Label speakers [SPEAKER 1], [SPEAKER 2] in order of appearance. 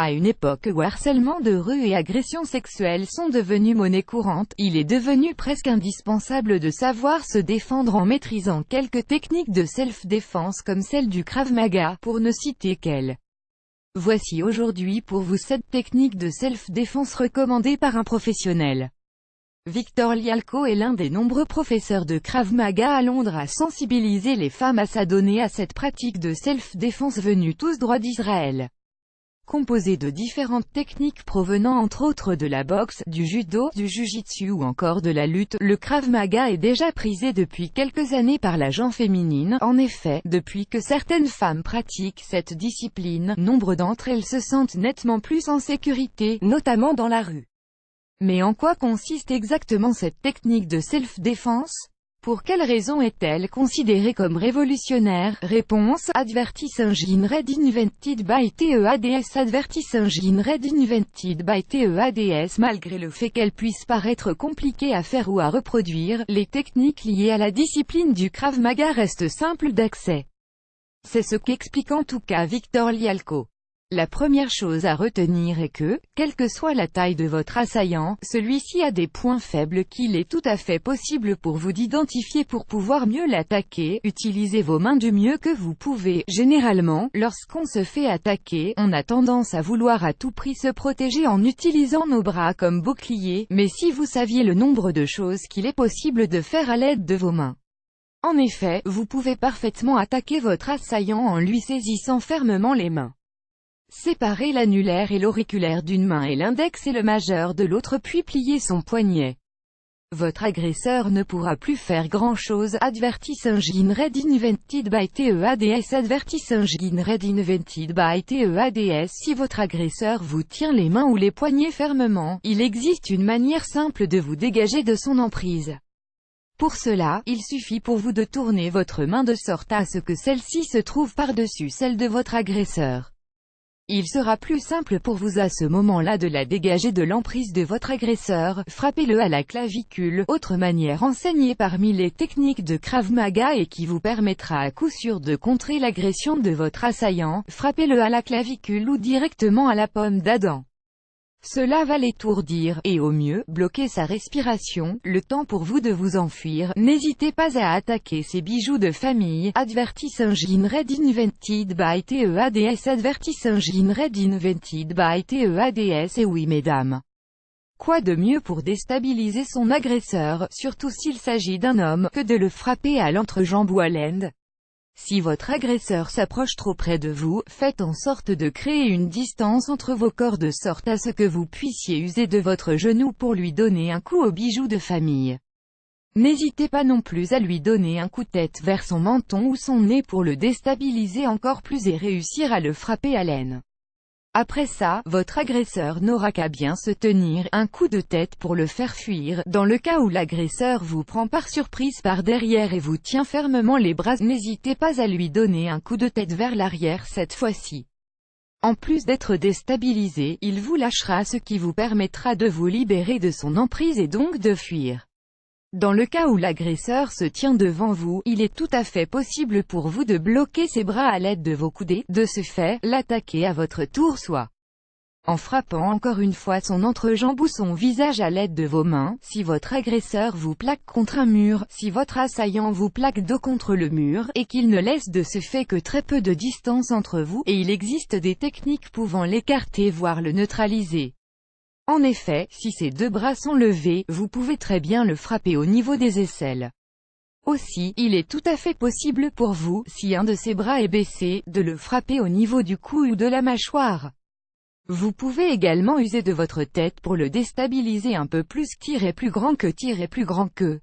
[SPEAKER 1] À une époque où harcèlement de rue et agressions sexuelles sont devenus monnaie courante, il est devenu presque indispensable de savoir se défendre en maîtrisant quelques techniques de self-défense comme celle du Krav Maga, pour ne citer qu'elle. Voici aujourd'hui pour vous 7 techniques de self-défense recommandées par un professionnel. Victor Lialko est l'un des nombreux professeurs de Krav Maga à Londres à sensibiliser les femmes à s'adonner à cette pratique de self-défense venue tous droit d'Israël. Composé de différentes techniques provenant entre autres de la boxe, du judo, du jiu-jitsu ou encore de la lutte, le Krav Maga est déjà prisé depuis quelques années par la gent féminine. En effet, depuis que certaines femmes pratiquent cette discipline, nombre d'entre elles se sentent nettement plus en sécurité, notamment dans la rue. Mais en quoi consiste exactement cette technique de self-défense? Pour quelle raison est-elle considérée comme révolutionnaire? Réponse: Advertise Engine Red Invented by TEADS. Advertise Engine Red Invented by TEADS. Malgré le fait qu'elle puisse paraître compliquée à faire ou à reproduire, les techniques liées à la discipline du Krav Maga restent simples d'accès. C'est ce qu'explique en tout cas Victor Lialko. La première chose à retenir est que, quelle que soit la taille de votre assaillant, celui-ci a des points faibles qu'il est tout à fait possible pour vous d'identifier pour pouvoir mieux l'attaquer. Utilisez vos mains du mieux que vous pouvez. Généralement, lorsqu'on se fait attaquer, on a tendance à vouloir à tout prix se protéger en utilisant nos bras comme bouclier, mais si vous saviez le nombre de choses qu'il est possible de faire à l'aide de vos mains. En effet, vous pouvez parfaitement attaquer votre assaillant en lui saisissant fermement les mains. Séparez l'annulaire et l'auriculaire d'une main et l'index et le majeur de l'autre puis pliez son poignet. Votre agresseur ne pourra plus faire grand-chose. Advertise Engine Red Invented by TEADS. Advertise Engine Red Invented by TEADS. Si votre agresseur vous tient les mains ou les poignets fermement, il existe une manière simple de vous dégager de son emprise. Pour cela, il suffit pour vous de tourner votre main de sorte à ce que celle-ci se trouve par-dessus celle de votre agresseur. Il sera plus simple pour vous à ce moment-là de la dégager de l'emprise de votre agresseur. Frappez-le à la clavicule, autre manière enseignée parmi les techniques de Krav Maga et qui vous permettra à coup sûr de contrer l'agression de votre assaillant. Frappez-le à la clavicule ou directement à la pomme d'Adam. Cela va l'étourdir, et au mieux, bloquer sa respiration, le temps pour vous de vous enfuir. N'hésitez pas à attaquer ces bijoux de famille. Advertise Engine Red Invented by TEADS. Advertise Engine Red Invented by TEADS. Et oui mesdames. Quoi de mieux pour déstabiliser son agresseur, surtout s'il s'agit d'un homme, que de le frapper à l'entrejambe ou à l'end? Si votre agresseur s'approche trop près de vous, faites en sorte de créer une distance entre vos corps de sorte à ce que vous puissiez user de votre genou pour lui donner un coup au bijou de famille. N'hésitez pas non plus à lui donner un coup de tête vers son menton ou son nez pour le déstabiliser encore plus et réussir à le frapper à l'aine. Après ça, votre agresseur n'aura qu'à bien se tenir, un coup de tête pour le faire fuir. Dans le cas où l'agresseur vous prend par surprise par derrière et vous tient fermement les bras, n'hésitez pas à lui donner un coup de tête vers l'arrière cette fois-ci. En plus d'être déstabilisé, il vous lâchera ce qui vous permettra de vous libérer de son emprise et donc de fuir. Dans le cas où l'agresseur se tient devant vous, il est tout à fait possible pour vous de bloquer ses bras à l'aide de vos coudées, de ce fait, l'attaquer à votre tour soit en frappant encore une fois son entrejambe ou son visage à l'aide de vos mains, si votre agresseur vous plaque contre un mur, si votre assaillant vous plaque dos contre le mur, et qu'il ne laisse de ce fait que très peu de distance entre vous, et il existe des techniques pouvant l'écarter voire le neutraliser. En effet, si ces deux bras sont levés, vous pouvez très bien le frapper au niveau des aisselles. Aussi, il est tout à fait possible pour vous, si un de ses bras est baissé, de le frapper au niveau du cou ou de la mâchoire. Vous pouvez également user de votre tête pour le déstabiliser un peu plus. Tirer plus grand que.